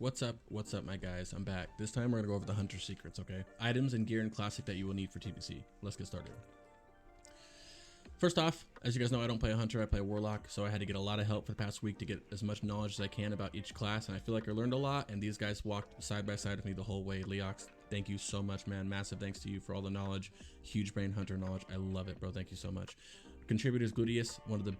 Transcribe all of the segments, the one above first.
What's up, my guys? I'm back. This time we're gonna go over the hunter secrets, okay? Items and gear in Classic that you will need for TBC. Let's get started. First off, as you guys know, I don't play a hunter, I play a warlock, so I had to get a lot of help for the past week to get as much knowledge as I can about each class, and I feel like I learned a lot, and these guys walked side by side with me the whole way. Leox, thank you so much, man. Massive thanks to you for all the knowledge. Huge brain hunter knowledge. I love it, bro. Thank you so much. Contributors Gluteus, one of the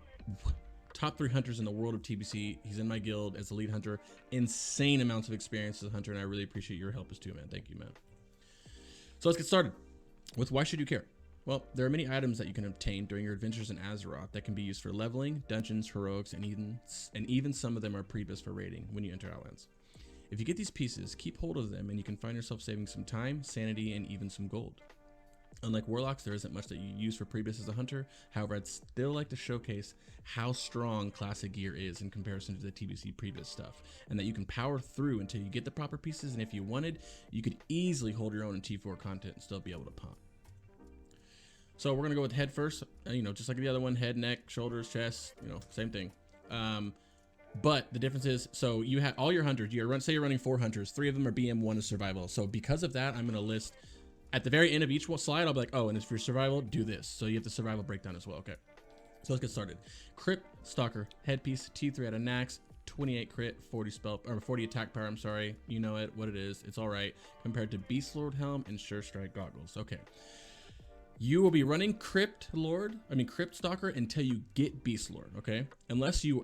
top 3 hunters in the world of TBC. He's in my guild as a lead hunter. Insane amounts of experience as a hunter, and I really appreciate your help as too, man. Thank you, man. So let's get started with why should you care? Well, there are many items that you can obtain during your adventures in Azeroth that can be used for leveling, dungeons, heroics, and even some of them are pre-BiS for raiding when you enter Outlands. If you get these pieces, keep hold of them and you can find yourself saving some time, sanity, and even some gold. Unlike warlocks, there isn't much that you use for pre-BiS as a hunter. However, I'd still like to showcase how strong classic gear is in comparison to the TBC pre-BiS stuff, and that you can power through until you get the proper pieces, and if you wanted, you could easily hold your own in T4 content and still be able to pump. So we're gonna go with head first, just like the other one, head, neck, shoulders, chest, same thing. But the difference is, so you have all your hunters, say you're running 4 hunters, 3 of them are BM, 1 is survival. So because of that, I'm gonna list at the very end of each slide, I'll be like, oh, and if you're survival, do this. So you have the survival breakdown as well, okay? So let's get started. Crypt, Stalker, headpiece, T3 out of Nax, 28 crit, 40 spell, or 40 attack power, I'm sorry. You know what it is, it's all right. Compared to Beast Lord helm and Sure Strike goggles, okay. You will be running Crypt Stalker until you get Beast Lord, okay? Unless you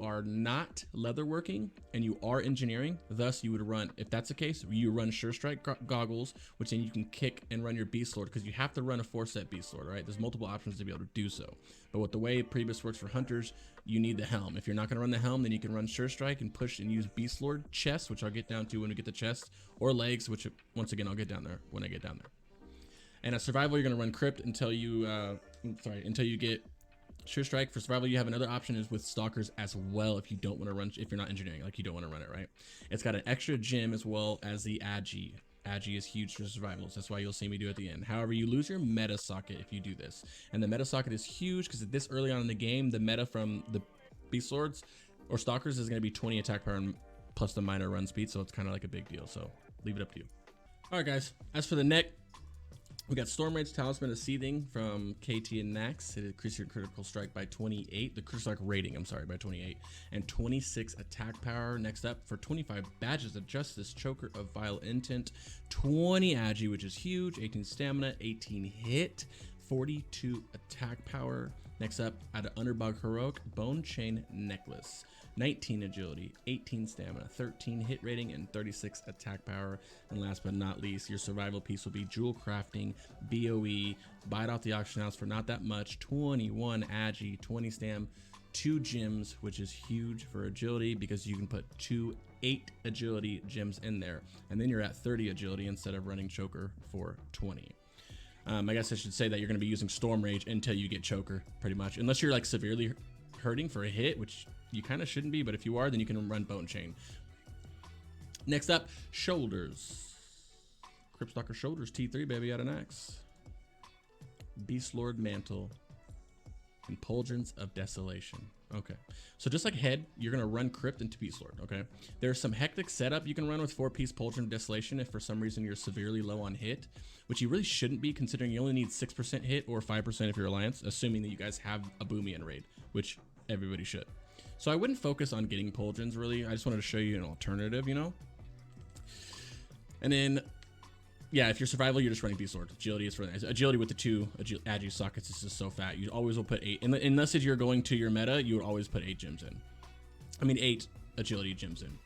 are not leatherworking and you are engineering, thus you would run, if that's the case, you run Sure Strike goggles, which then you can kick and run your Beast Lord, because you have to run a 4-set Beast Lord, right? There's multiple options to be able to do so. But with the way pre-BiS works for hunters, you need the helm. If you're not gonna run the helm, then you can run Sure Strike and push and use Beast Lord, chest, which I'll get down to when we get the chest, or legs, which once again, I'll get down there when I get down there. And at survival, you're gonna run Crypt until you get Sure Strike. For survival, you have another option is with Stalkers as well if you don't want to run, if you're not engineering, like you don't want to run it, right? It's got an extra gem as well as the Agi. Agi is huge for survivals. That's why you'll see me do it at the end. However, you lose your meta socket if you do this. And the meta socket is huge because this early on in the game, the meta from the Beast Lords or Stalkers is gonna be 20 attack power plus the minor run speed, so it's kind of like a big deal. So leave it up to you. All right, guys, as for the neck, we got Storm Rage Talisman of Seething from KT and Nax. It increases your critical strike by 28. The critical strike rating, I'm sorry, by 28. And 26 attack power. Next up, for 25 badges of Justice, Choker of Vile Intent. 20 Agi, which is huge. 18 stamina, 18 hit, 42 attack power. Next up, out of Underbog Heroic, Bone Chain Necklace. 19 agility, 18 stamina, 13 hit rating, and 36 attack power. And last but not least, your survival piece will be Jewel Crafting, BOE, buy it off the auction house for not that much, 21 Agi, 20 stam, 2 gems, which is huge for agility because you can put 2 8 agility gems in there. And then you're at 30 agility instead of running Choker for 20. I guess I should say that you're going to be using Storm Rage until you get Choker, pretty much. Unless you're like severely hurting for a hit, which you kind of shouldn't be, but if you are, then you can run Bone Chain. Next up, shoulders. Crypt Stalker shoulders, T3 baby out of Nax. Beast Lord mantle and Pauldrons of Desolation. Okay, so just like head, you're gonna run Crypt into Beast Lord. Okay, there's some hectic setup you can run with 4-piece Pauldron of Desolation if for some reason you're severely low on hit, which you really shouldn't be considering you only need 6% hit or 5% if you're Alliance, assuming that you guys have a Boomian raid, which everybody should. So I wouldn't focus on getting Pauldrons really. I just wanted to show you an alternative, And then, yeah, if you're survival, you're just running Beast Lord. Agility is for agility with the 2 Agi sockets is just so fat. You always will put 8. Unless if you're going to your meta, you would always put 8 gems in. 8 agility gems in.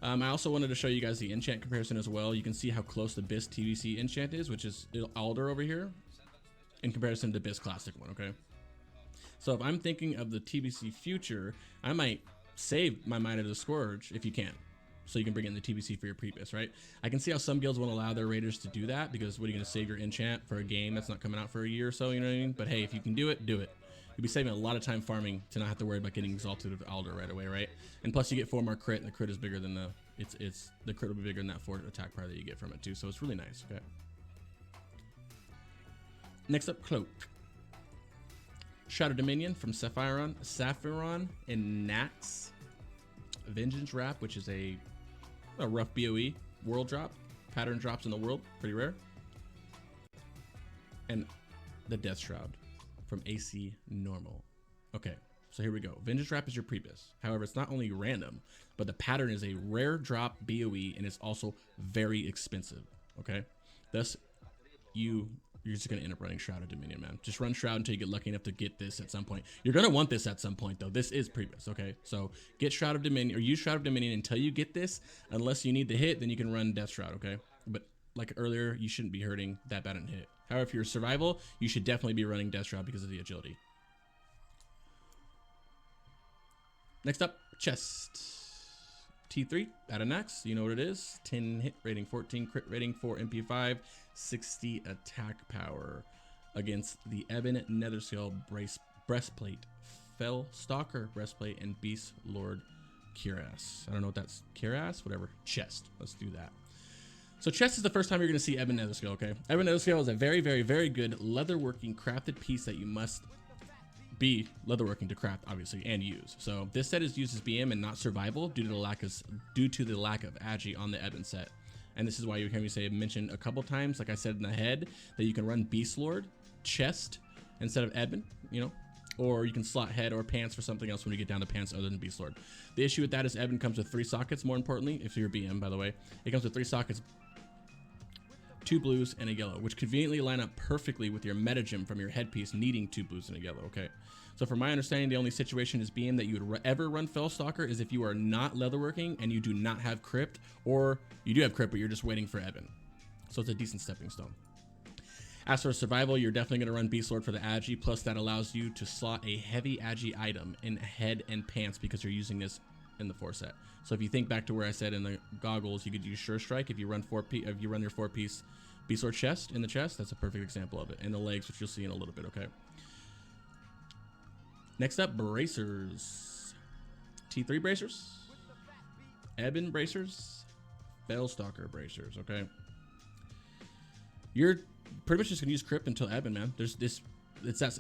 I also wanted to show you guys the enchant comparison as well. You can see how close the BiS TBC enchant is, which is Alder over here, in comparison to BiS Classic one, okay? So if I'm thinking of the TBC future, I might save my Mind of the Scourge if you can. So you can bring in the TBC for your pre-BiS, right? I can see how some guilds won't allow their raiders to do that because what are you going to save your enchant for a game that's not coming out for a year or so, you know what I mean? But hey, if you can do it, do it. You'll be saving a lot of time farming to not have to worry about getting Exalted of Alder right away, right? And plus you get 4 more crit, and the crit is bigger than the crit will be bigger than that 4 attack power that you get from it too. So it's really nice, okay? Next up, Cloak. Shadow Dominion from Saphiron and Nax. Vengeance Wrap, which is a A rough BOE world drop. Pattern drops in the world, pretty rare. And the Death Shroud from AC Normal. Okay, so here we go. Vintage Wrap is your Pre-BiS. However, it's not only random, but the pattern is a rare drop BOE, and it's also very expensive. Okay, thus you're just gonna end up running Shroud of Dominion, man. Just run Shroud until you get lucky enough to get this at some point. You're gonna want this at some point, though. This is Pre-BiS, okay? So get Shroud of Dominion, or use Shroud of Dominion until you get this. Unless you need the hit, then you can run Death Shroud, okay? But like earlier, you shouldn't be hurting that bad on hit. However, if you're survival, you should definitely be running Death Shroud because of the agility. Next up, chest. T3 at an X, you know what it is. 10 hit rating, 14 crit rating, 4 MP5, 60 attack power against the Ebon Netherscale breastplate, Fell Stalker breastplate, and Beast Lord Cuirass. I don't know what that's, Cuirass, whatever. Chest, let's do that. So chest is the first time you're gonna see Ebon Netherscale, okay? Ebon Netherscale is a very, very, very good leatherworking crafted piece that you must be leatherworking to craft, obviously, and use. So this set is used as BM and not survival due to the lack of agi on the Ebon set. And this is why you hear me say mentioned a couple times, like I said in the head, that you can run Beast Lord chest instead of Ebon, you know, or you can slot head or pants for something else when you get down to pants other than Beast Lord. The issue with that is Ebon comes with 3 sockets. More importantly, if you're BM, by the way, it comes with 3 sockets. 2 blues and a yellow, which conveniently line up perfectly with your metagem from your headpiece needing 2 blues and a yellow, okay? So from my understanding, the only situation as BM that you would ever run Fellstalker is if you are not leatherworking and you do not have crypt, or you do have crypt, but you're just waiting for Ebon. So it's a decent stepping stone. As for survival, you're definitely going to run Beast Lord for the agi, plus that allows you to slot a heavy agi item in head and pants because you're using this in the 4 set. So if you think back to where I said in the goggles, you could use Sure Strike if you run your 4-piece Beast Lord chest in the chest. That's a perfect example of it. And the legs, which you'll see in a little bit, okay? Next up, bracers. T3 bracers, Ebon bracers, Fellstalker bracers, okay? You're pretty much just gonna use crypt until Ebon, man.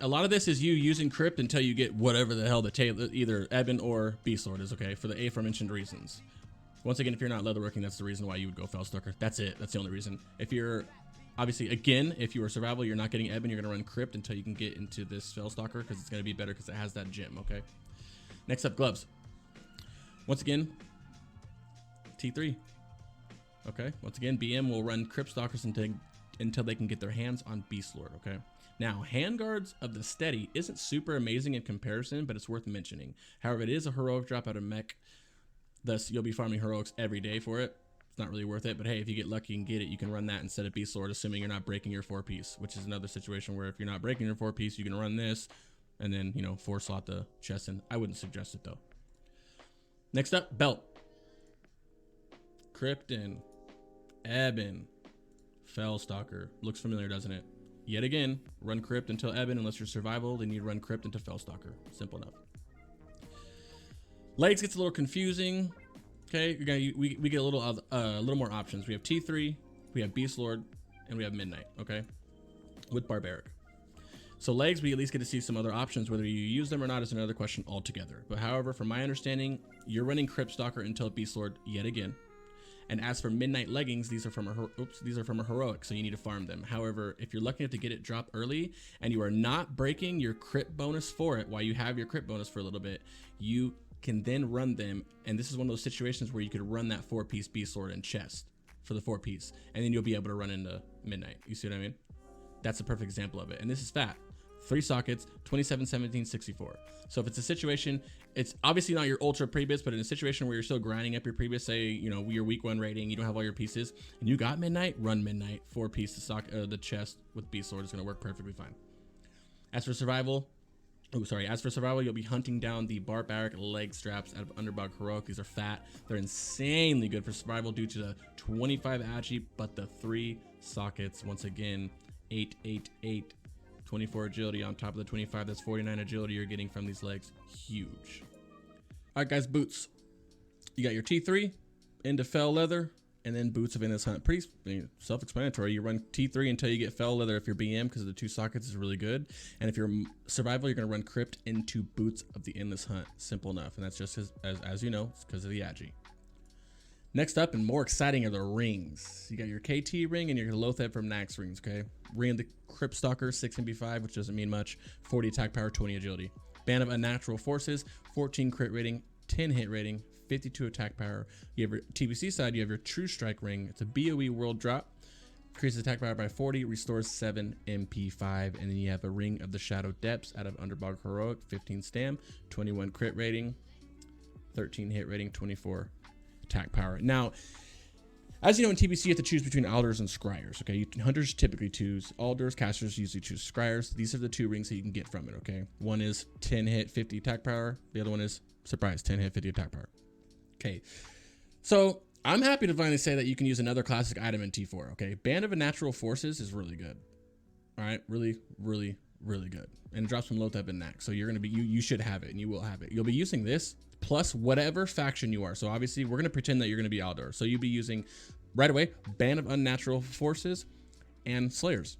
A lot of this is you using crypt until you get whatever the hell the tail, either Ebon or Beast Lord is, okay? For the aforementioned reasons. Once again, if you're not leatherworking, that's the reason why you would go Fellstalker. That's it. That's the only reason. If you're, obviously, again, if you are survival, you're not getting Ebon, you're going to run crypt until you can get into this Fellstalker because it's going to be better because it has that gem, okay? Next up, gloves. Once again, T3. Okay? Once again, BM will run crypt stalkers until they can get their hands on Beast Lord, okay? Now, handguards of the steady isn't super amazing in comparison, but it's worth mentioning. However, it is a heroic drop out of mech. Thus, you'll be farming heroics every day for it. It's not really worth it, but hey, if you get lucky and get it, you can run that instead of Beast Lord, assuming you're not breaking your 4-piece, which is another situation where if you're not breaking your 4-piece, you can run this and then, you know, 4-slot the chest in. I wouldn't suggest it, though. Next up, belt. Krypton, Ebon, Fellstalker. Looks familiar, doesn't it? Yet again, run crypt until Ebon. Unless you're survival, then you run crypt into Fellstalker. Simple enough. Legs gets a little confusing. Okay, we get a little more options. We have T3, we have Beast Lord, and we have Midnight. Okay, with Barbaric. So legs, we at least get to see some other options. Whether you use them or not is another question altogether. But however, from my understanding, you're running Crypt Stalker until Beast Lord yet again. And as for Midnight leggings, these are from a heroic, so you need to farm them. However, if you're lucky enough to get it drop early and you are not breaking your crit bonus for it while you have your crit bonus for a little bit, you can then run them. And this is one of those situations where you could run that 4-piece Beast Lord and chest for the 4-piece, and then you'll be able to run into Midnight. You see what I mean? That's a perfect example of it. And this is fat. 3 sockets, 27, 17, 64. So if it's a situation, it's obviously not your ultra Pre-BiS, but in a situation where you're still grinding up your Pre-BiS, say, you know, your week 1 rating, you don't have all your pieces, and you got Midnight, run Midnight. 4-piece the chest with Beast Lord is going to work perfectly fine. As for survival, you'll be hunting down the barbaric leg straps out of Underdog Heroic. These are fat. They're insanely good for survival due to the 25 agi, but the 3 sockets, once again, 8, 8, 8. 24 agility on top of the 25. That's 49 agility you're getting from these legs. Huge. All right, guys, boots. You got your T3 into fell leather, and then boots of Endless Hunt. Pretty self-explanatory. You run T3 until you get fell leather if you're BM, because the 2 sockets is really good. And if you're survival, you're going to run crypt into boots of the Endless Hunt. Simple enough. And that's just as you know, it's because of the agi. Next up and more exciting are the rings. You got your KT ring and your Lotheb from Nax rings, okay? Ring of the Crypt Stalker, 6 MP5, which doesn't mean much. 40 attack power, 20 agility. Band of Unnatural Forces, 14 crit rating, 10 hit rating, 52 attack power. You have your TBC side, you have your True Strike ring. It's a BOE world drop. Increases attack power by 40, restores 7 MP5. And then you have a Ring of the Shadow Depths out of Underdog Heroic, 15 stam, 21 crit rating, 13 hit rating, 24 attack power. Now, as you know, in TBC, you have to choose between Alders and Scryers, okay? Hunters typically choose Alders, casters usually choose Scryers. These are the two rings that you can get from it, okay? One is 10 hit, 50 attack power. The other one is, surprise, 10 hit, 50 attack power. Okay, so I'm happy to finally say that you can use another classic item in T4, okay? Band of Unnatural Forces is really good, all right? Really, really, really good. And it drops from Lotheb and Nax, so you're gonna be, you should have it, and you will have it. You'll be using this plus whatever faction you are. So obviously we're gonna pretend that you're gonna be Aldor. So you'll be using right away Band of Unnatural Forces and Slayers.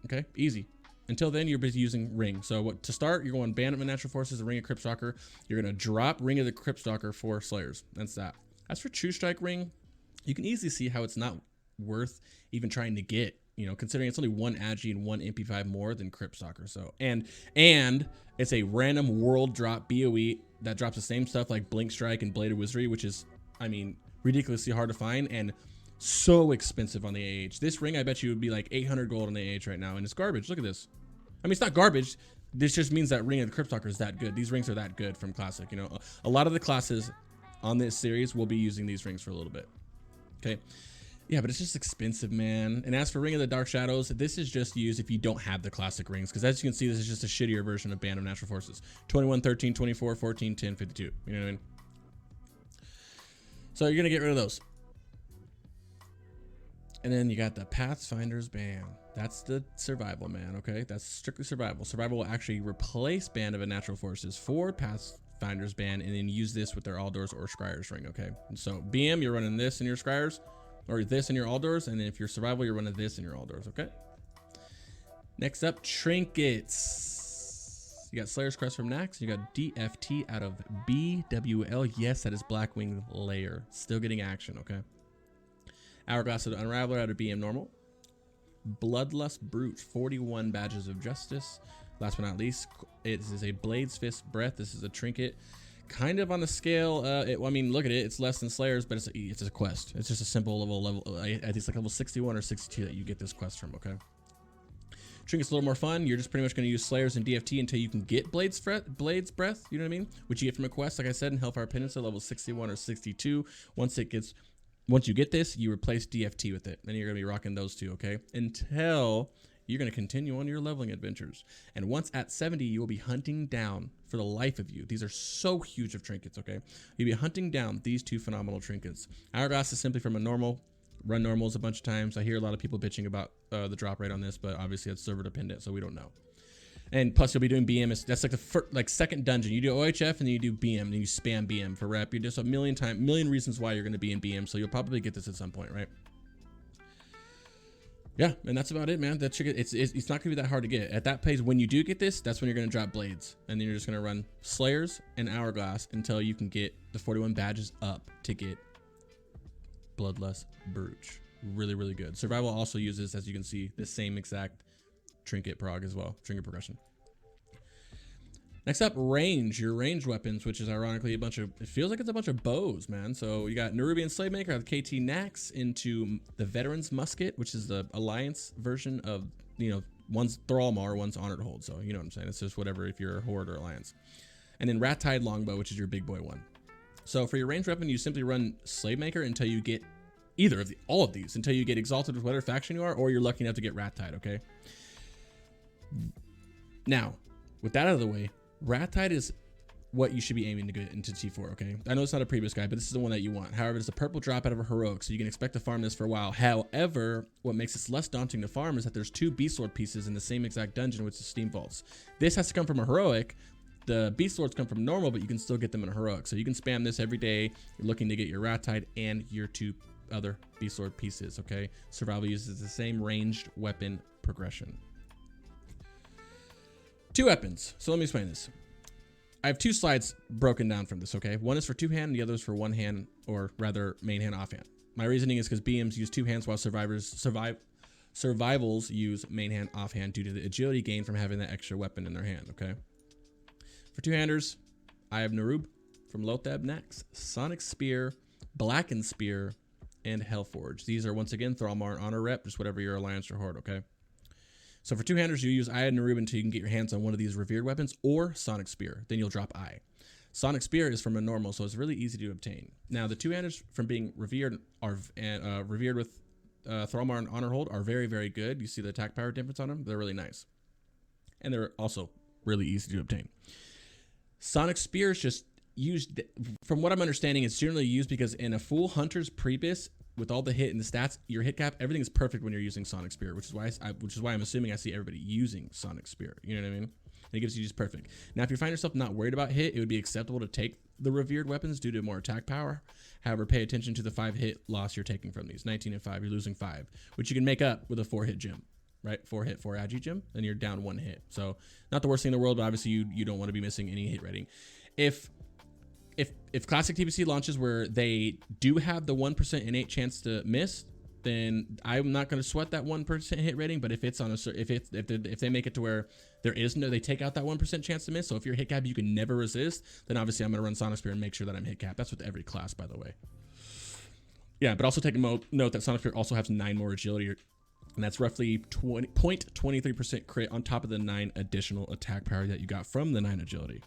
Okay, easy. Until then, you're busy using Ring. So what to start, you're going Band of Unnatural Forces, and Ring of Crypt Stalker. You're gonna drop Ring of the Crypt Stalker for Slayers. That's that. As for True Strike Ring, you can easily see how it's not worth even trying to get. You know, considering it's only 1 Agi and 1 MP5 more than Crypt Stalker. So and it's a random world drop BOE that drops the same stuff like Blink Strike and Blade of Wizardry, which is, I mean, ridiculously hard to find and so expensive on the AH. This ring, I bet you would be like 800 gold on the AH right now, and it's garbage. Look at this. I mean, it's not garbage. This just means that Ring of the Crypt Stalker is that good. These rings are that good from Classic. You know, a lot of the classes on this series will be using these rings for a little bit. Okay. Yeah, but it's just expensive, man. And as for Ring of the Dark Shadows, this is just used if you don't have the classic rings. Because as you can see, this is just a shittier version of Band of Natural Forces. 21, 13, 24, 14, 10, 52. You know what I mean? So you're going to get rid of those. And then you got the Pathfinder's Band. That's the survival, man, okay? That's strictly survival. Survival will actually replace Band of Unnatural Forces for Pathfinder's Band and then use this with their Aldors or Scryer's ring, okay? And so BM, you're running this in your Scryers. Or this in your Aldors, and then if you're survival, you're running this in your Aldors, okay? Next up, Trinkets. You got Slayer's Crest from Nax. You got DFT out of BWL. Yes, that is Blackwing Layer. Still getting action, okay? Hourglass of the Unraveler out of BM Normal. Bloodlust Brute, 41 Badges of Justice. Last but not least, it is a Blade's Fist Breath. This is a trinket. Kind of on the scale, I mean, look at it. It's less than Slayers, but it's a quest. It's just a simple level. I think it's like level 61 or 62 that you get this quest from, okay? Trinket's a little more fun. You're just pretty much going to use Slayers and DFT until you can get Blade's Breath, you know what I mean? Which you get from a quest, like I said, in Hellfire Peninsula, level 61 or 62. Once you get this, you replace DFT with it. Then you're going to be rocking those two, okay? Until you're going to continue on your leveling adventures. And once at 70, you will be hunting down for the life of you. These are so huge of trinkets, okay? You'll be hunting down these two phenomenal trinkets. Hourglass is simply from a normal. Run normals a bunch of times. I hear a lot of people bitching about the drop rate on this, but obviously it's server dependent, so we don't know. And plus, you'll be doing BM. That's like the second dungeon. You do OHF and then you do BM, and you spam BM for rep. You just a million reasons why you're going to be in BM, so you'll probably get this at some point, right? Yeah, and that's about it, man. It's not gonna be that hard to get. At that pace, when you do get this, that's when you're gonna drop Blades, and then you're just gonna run Slayers and Hourglass until you can get the 41 badges up to get Bloodlust Brooch. Really, really good. Survival also uses, as you can see, the same exact trinket prog as well, trinket progression. Next up, range. Your ranged weapons, which is ironically it feels like it's a bunch of bows, man. So you got Nerubian Slavemaker out of KT Nax into the Veteran's Musket, which is the Alliance version of, you know, one's Thrallmar, one's Honored Hold. So you know what I'm saying? It's just whatever if you're a Horde or Alliance. And then Rat Tide Longbow, which is your big boy one. So for your ranged weapon, you simply run Slavemaker until you get all of these, until you get exalted with whatever faction you are, or you're lucky enough to get Rat Tide, okay? Now, with that out of the way, Rat Tide is what you should be aiming to get into T4, okay? I know it's not a Pre-BiS guy, but this is the one that you want. However, it's a purple drop out of a heroic, so you can expect to farm this for a while. However, what makes this less daunting to farm is that there's 2 Beast Lord pieces in the same exact dungeon, which is Steam Vaults. This has to come from a heroic. The Beast Lords come from normal, but you can still get them in a heroic. So you can spam this every day. You're looking to get your Rat Tide and your 2 other Beast Lord pieces, okay? Survival uses the same ranged weapon progression. 2 weapons. So let me explain this. I have two slides broken down from this, okay? One is for two hand, and the other is for one hand, or rather main hand, off hand. My reasoning is because BMs use two hands while survivals use main hand, off hand due to the agility gain from having that extra weapon in their hand, okay? For two-handers, I have Narub from Lothab next, Sonic Spear, Blackened Spear, and Hellforge. These are, once again, Thrallmar Honor Rep, just whatever your alliance or horde, okay? So for two-handers, you use Eye and Narub until you can get your hands on one of these revered weapons or Sonic Spear. Then you'll drop Eye. Sonic Spear is from a normal, so it's really easy to obtain. Now, the two-handers from being revered are revered with Thrallmar and Honor Hold are very, very good. You see the attack power difference on them? They're really nice. And they're also really easy to obtain. Sonic Spear is just used, from what I'm understanding, it's generally used because in a full Hunter's Pre-BiS, with all the hit and the stats, your hit cap, everything is perfect when you're using Sonic Spear, which is why I'm assuming I see everybody using Sonic Spear. You know what I mean? And it gives you just perfect. Now, if you find yourself not worried about hit, it would be acceptable to take the revered weapons due to more attack power. However, pay attention to the 5 hit loss you're taking from these. 19 and 5, you're losing 5, which you can make up with a 4 hit gem, right? 4 hit, 4 agi gem, and you're down 1 hit. So not the worst thing in the world, but obviously you don't want to be missing any hit rating. If Classic TBC launches where they do have the 1% innate chance to miss, then I'm not going to sweat that 1% hit rating. But if it's on a if they make it to where there is no, they take out that 1% chance to miss. So if you're hit cap you can never resist, then obviously I'm going to run Sonic Spear and make sure that I'm hit cap. That's with every class, by the way. Yeah, but also take a note that Sonic Spear also has 9 more agility, and that's roughly 0.23% crit on top of the 9 additional attack power that you got from the 9 agility.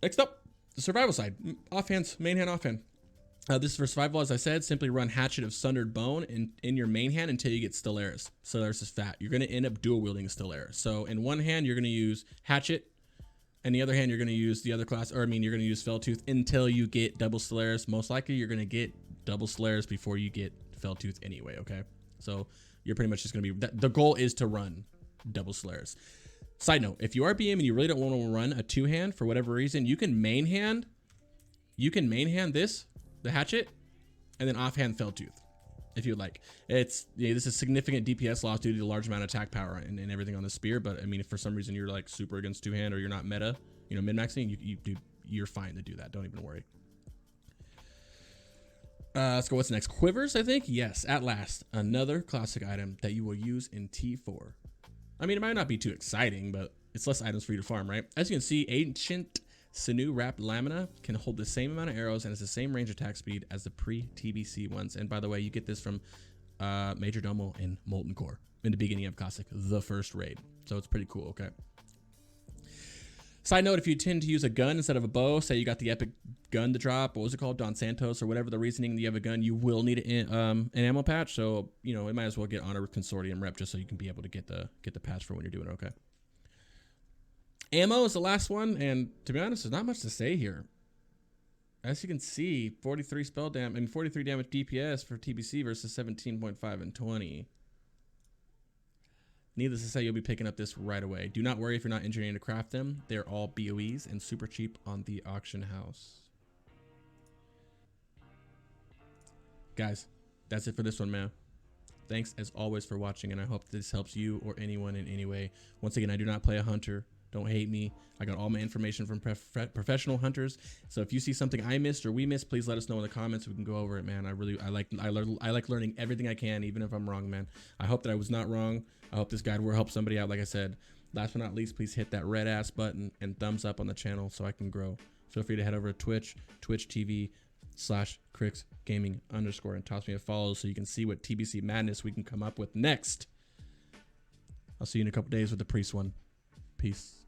Next up, the survival side. Offhands, main hand, offhand. This is for survival, as I said. Simply run Hatchet of Sundered Bone in your main hand until you get Stellaris. Stellaris is fat. You're going to end up dual wielding Stellaris. So in one hand, you're going to use Hatchet, and the other hand, you're going to use the other class, you're going to use Felltooth until you get double Stellaris. Most likely, you're going to get double Stellaris before you get Felltooth anyway, okay? So you're pretty much just going to be, the goal is to run double Stellaris. Side note, if you are BM and you really don't want to run a 2-hand for whatever reason, you can main hand this, the Hatchet, and then offhand Felltooth, if you'd like. This is significant DPS loss due to the large amount of attack power and everything on the spear. But I mean, if for some reason you're like super against 2-hand or you're not meta, min-maxing, you're fine to do that. Don't even worry. Let's go. What's next? Quivers, I think. Yes, at last, another classic item that you will use in T4. I mean, it might not be too exciting, but it's less items for you to farm, right? As you can see, Ancient Sinew Wrapped Lamina can hold the same amount of arrows and has the same range attack speed as the pre-TBC ones. And by the way, you get this from Major Domo and Molten Core in the beginning of Classic, the first raid. So it's pretty cool, okay? Side note, if you tend to use a gun instead of a bow, say you got the epic gun to drop, what was it called, Don Santos, or whatever the reasoning, you have a gun, you will need an ammo patch. So, it might as well get Honor with Consortium rep just so you can be able to get the patch for when you're doing it, okay? Ammo is the last one, and to be honest, there's not much to say here. As you can see, 43 43 damage DPS for TBC versus 17.5 and 20. Needless to say, you'll be picking up this right away. Do not worry if you're not engineering to craft them. They're all BOEs and super cheap on the auction house. Guys, that's it for this one, man. Thanks as always for watching, and I hope this helps you or anyone in any way. Once again, I do not play a hunter. Don't hate me. I got all my information from professional hunters. So if you see something I missed or we missed, please let us know in the comments. We can go over it, man. I like learning everything I can, even if I'm wrong, man. I hope that I was not wrong. I hope this guide will help somebody out. Like I said, last but not least, please hit that red ass button and thumbs up on the channel so I can grow. Feel free to head over to Twitch TV/CricksGaming_ and toss me a follow so you can see what TBC madness we can come up with next. I'll see you in a couple days with the priest one. Peace.